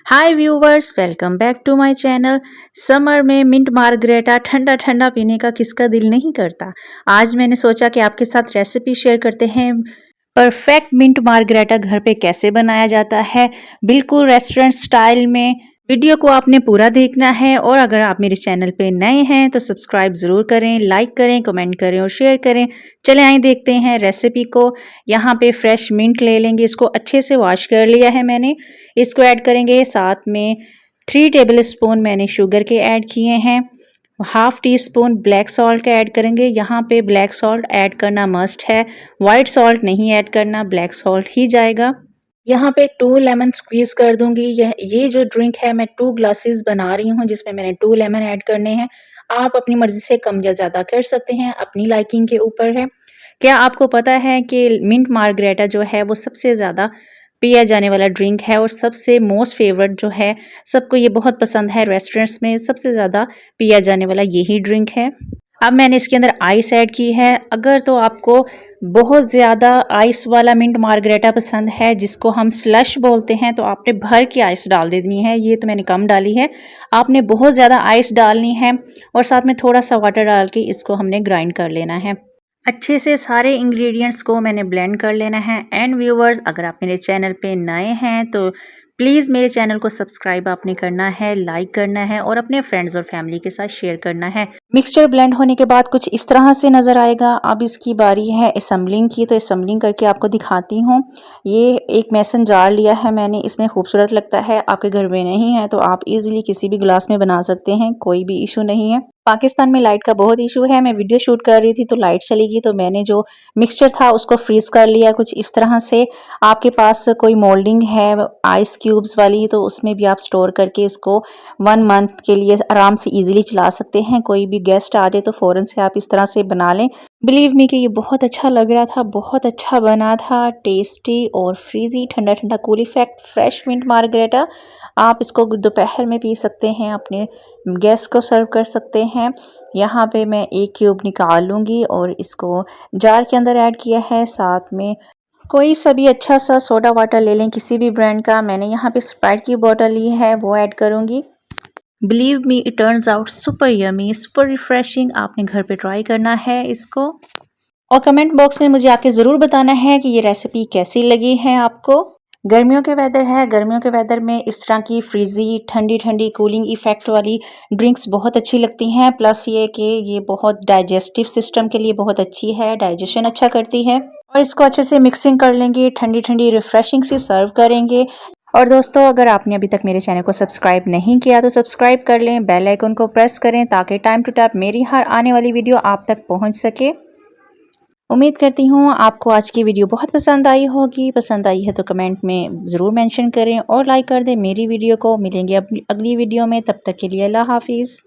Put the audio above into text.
Hi viewers, welcome back to my channel. Summer में mint margarita ठंडा ठंडा पीने का किसका दिल नहीं करता। आज मैंने सोचा कि आपके साथ रेसिपी शेयर करते हैं। परफेक्ट मिंट मार्गरेटा घर पे कैसे बनाया जाता है, बिल्कुल रेस्टोरेंट स्टाइल में। वीडियो को आपने पूरा देखना है और अगर आप मेरे चैनल पे नए हैं तो सब्सक्राइब ज़रूर करें, लाइक करें, कमेंट करें और शेयर करें। चले आइए देखते हैं रेसिपी को। यहाँ पे फ्रेश मिंट ले लेंगे, इसको अच्छे से वॉश कर लिया है मैंने। इसको ऐड करेंगे, साथ में 3 टेबल स्पून मैंने शुगर के ऐड किए हैं। Half tea spoon black salt का ऐड करेंगे। यहाँ पे ब्लैक सॉल्ट ऐड करना मस्ट है, वाइट सॉल्ट नहीं ऐड करना, ब्लैक सॉल्ट ही जाएगा। यहाँ पे 2 लेमन स्क्वीज कर दूंगी। ये जो ड्रिंक है मैं 2 ग्लासेस बना रही हूँ, जिसमें मैंने 2 लेमन ऐड करने हैं। आप अपनी मर्जी से कम या ज़्यादा कर सकते हैं, अपनी लाइकिंग के ऊपर है। क्या आपको पता है कि मिंट मार्गरेटा जो है वो सबसे ज़्यादा पिया जाने वाला ड्रिंक है और सबसे मोस्ट फेवरेट जो है, सबको ये बहुत पसंद है। रेस्टोरेंट्स में सबसे ज़्यादा पिया जाने वाला यही ड्रिंक है। अब मैंने इसके अंदर आइस ऐड की है। अगर तो आपको बहुत ज़्यादा आइस वाला मिंट मार्गरेटा पसंद है, जिसको हम स्लश बोलते हैं, तो आपने भर के आइस डाल देनी है। ये तो मैंने कम डाली है, आपने बहुत ज़्यादा आइस डालनी है और साथ में थोड़ा सा वाटर डाल के इसको हमने ग्राइंड कर लेना है। अच्छे से सारे इंग्रेडिएंट्स को मैंने ब्लेंड कर लेना है। एंड व्यूवर्स, अगर आप मेरे चैनल पे नए हैं तो प्लीज़ मेरे चैनल को सब्सक्राइब आपने करना है, लाइक करना है और अपने फ्रेंड्स और फैमिली के साथ शेयर करना है। मिक्सचर ब्लेंड होने के बाद कुछ इस तरह से नज़र आएगा। अब इसकी बारी है असम्बलिंग की, तो असम्बलिंग करके आपको दिखाती हूँ। ये एक मेसन जार लिया है मैंने, इसमें खूबसूरत लगता है। आपके घर में नहीं है तो आप इजीली किसी भी ग्लास में बना सकते हैं, कोई भी इशू नहीं है। पाकिस्तान में लाइट का बहुत इशू है। मैं वीडियो शूट कर रही थी तो लाइट चली गई, तो मैंने जो मिक्सचर था उसको फ्रीज कर लिया कुछ इस तरह से। आपके पास कोई मोल्डिंग है आइस क्यूब्स वाली, तो उसमें भी आप स्टोर करके इसको 1 मंथ के लिए आराम से इजीली चला सकते हैं। कोई भी गेस्ट आ जाए तो फ़ौरन से आप इस तरह से बना लें। बिलीव मी कि ये बहुत अच्छा लग रहा था, बहुत अच्छा बना था, टेस्टी और फ्रीजी, ठंडा ठंडा cool effect fresh mint margarita. आप इसको दोपहर में पी सकते हैं, अपने गेस्ट को सर्व कर सकते हैं। यहाँ पे मैं 1 क्यूब निकाल लूँगी और इसको जार के अंदर ऐड किया है। साथ में कोई सा भी अच्छा सा सोडा वाटर ले लें, किसी भी ब्रांड का। मैंने यहाँ पे स्प्राइट की बोतल ली है, वो ऐड करूँगी। Believe me, it turns out super yummy, super refreshing. आपने घर पे ट्राई करना है इसको और कमेंट बॉक्स में मुझे आके ज़रूर बताना है कि ये रेसिपी कैसी लगी है आपको। गर्मियों के वेदर है, गर्मियों के वेदर में इस तरह की फ्रीजी ठंडी ठंडी कूलिंग इफेक्ट वाली ड्रिंक्स बहुत अच्छी लगती हैं। प्लस ये कि ये बहुत डाइजेस्टिव सिस्टम के लिए बहुत अच्छी है, डाइजेशन अच्छा करती है। और इसको अच्छे से मिक्सिंग कर लेंगे, ठंडी ठंडी रिफ्रेशिंग से सर्व करेंगे। और दोस्तों, अगर आपने अभी तक मेरे चैनल को सब्सक्राइब नहीं किया तो सब्सक्राइब कर लें, बेल आइकन को प्रेस करें ताकि टाइम टू टाइम मेरी हर आने वाली वीडियो आप तक पहुंच सके। उम्मीद करती हूँ आपको आज की वीडियो बहुत पसंद आई होगी। पसंद आई है तो कमेंट में ज़रूर मेंशन करें और लाइक कर दें मेरी वीडियो को। मिलेंगे अपनी अगली वीडियो में, तब तक के लिए अल्लाह हाफिज़।